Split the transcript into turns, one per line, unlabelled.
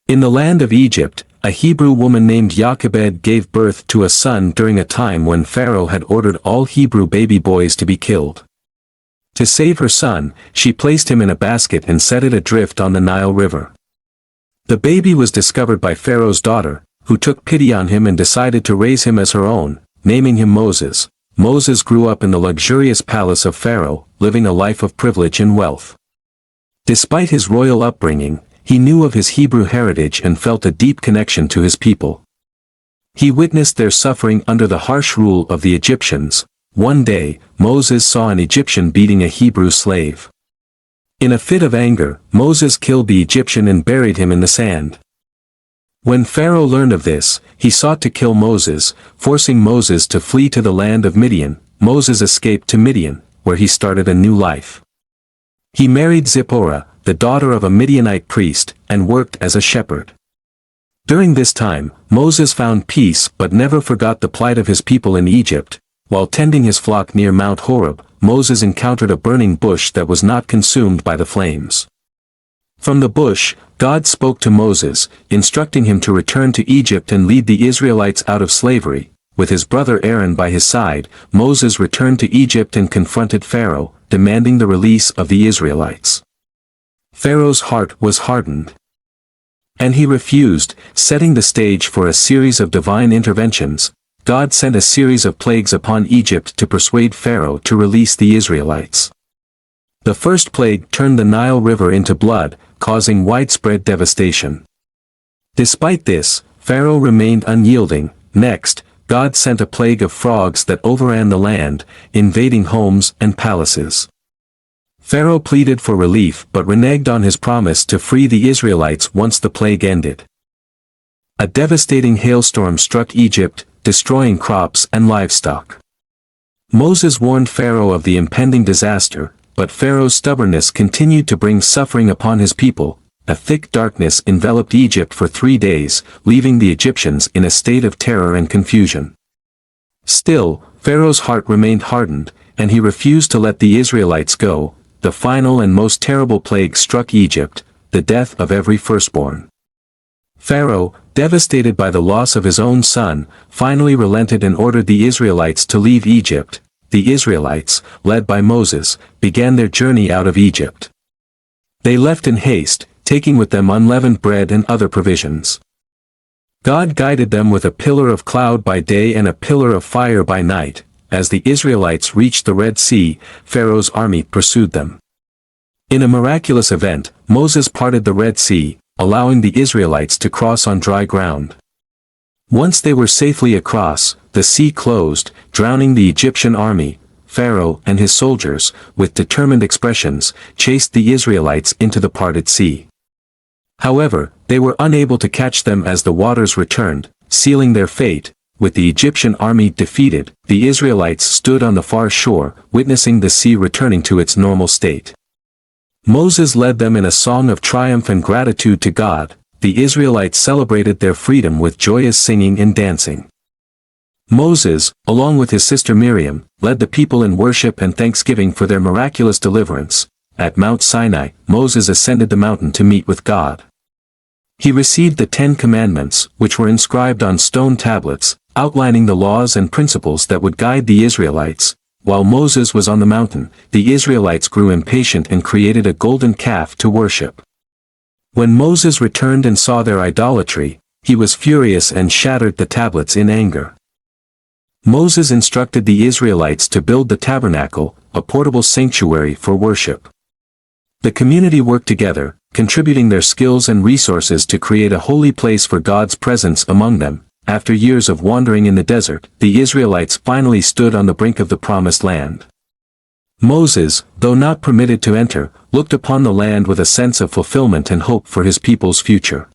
In the land of Egypt, a Hebrew woman named Jochebed gave birth to a son during a time when Pharaoh had ordered all Hebrew baby boys to be killed. To save her son, she placed him in a basket and set it adrift on the Nile River. The baby was discovered by Pharaoh's daughter, who took pity on him and decided to raise him as her own, naming him Moses. Moses grew up in the luxurious palace of Pharaoh, living a life of privilege and wealth. Despite his royal upbringing, he knew of his Hebrew heritage and felt a deep connection to his people. He witnessed their suffering under the harsh rule of the Egyptians. One day, Moses saw an Egyptian beating a Hebrew slave. In a fit of anger, Moses killed the Egyptian and buried him in the sand. When Pharaoh learned of this, he sought to kill Moses, forcing Moses to flee to the land of Midian. Moses escaped to Midian, where he started a new life. He married Zipporah, the daughter of a Midianite priest, and worked as a shepherd. During this time, Moses found peace but never forgot the plight of his people in Egypt. While tending his flock near Mount Horeb, Moses encountered a burning bush that was not consumed by the flames. From the bush, God spoke to Moses, instructing him to return to Egypt and lead the Israelites out of slavery. With his brother Aaron by his side, Moses returned to Egypt and confronted Pharaoh, demanding the release of the Israelites. Pharaoh's heart was hardened. And he refused, setting the stage for a series of divine interventions. God sent a series of plagues upon Egypt to persuade Pharaoh to release the Israelites. The first plague turned the Nile River into blood, causing widespread devastation. Despite this, Pharaoh remained unyielding. Next, God sent a plague of frogs that overran the land, invading homes and palaces. Pharaoh pleaded for relief but reneged on his promise to free the Israelites once the plague ended. A devastating hailstorm struck Egypt, destroying crops and livestock. Moses warned Pharaoh of the impending disaster, but Pharaoh's stubbornness continued to bring suffering upon his people. A thick darkness enveloped Egypt for 3 days, leaving the Egyptians in a state of terror and confusion. Still, Pharaoh's heart remained hardened, and he refused to let the Israelites go. The final and most terrible plague struck Egypt, the death of every firstborn. Pharaoh, devastated by the loss of his own son, finally relented and ordered the Israelites to leave Egypt. The Israelites, led by Moses, began their journey out of Egypt. They left in haste, taking with them unleavened bread and other provisions. God guided them with a pillar of cloud by day and a pillar of fire by night. As the Israelites reached the Red Sea, Pharaoh's army pursued them. In a miraculous event, Moses parted the Red Sea, allowing the Israelites to cross on dry ground. Once they were safely across, the sea closed, drowning the Egyptian army. Pharaoh and his soldiers, with determined expressions, chased the Israelites into the parted sea. However, they were unable to catch them as the waters returned, sealing their fate. With the Egyptian army defeated, the Israelites stood on the far shore, witnessing the sea returning to its normal state. Moses led them in a song of triumph and gratitude to God. The Israelites celebrated their freedom with joyous singing and dancing. Moses, along with his sister Miriam, led the people in worship and thanksgiving for their miraculous deliverance. At Mount Sinai, Moses ascended the mountain to meet with God. He received the 10 Commandments, which were inscribed on stone tablets, outlining the laws and principles that would guide the Israelites. While Moses was on the mountain, the Israelites grew impatient and created a golden calf to worship. When Moses returned and saw their idolatry, he was furious and shattered the tablets in anger. Moses instructed the Israelites to build the tabernacle, a portable sanctuary for worship. The community worked together, contributing their skills and resources to create a holy place for God's presence among them. After years of wandering in the desert, the Israelites finally stood on the brink of the promised land. Moses, though not permitted to enter, looked upon the land with a sense of fulfillment and hope for his people's future.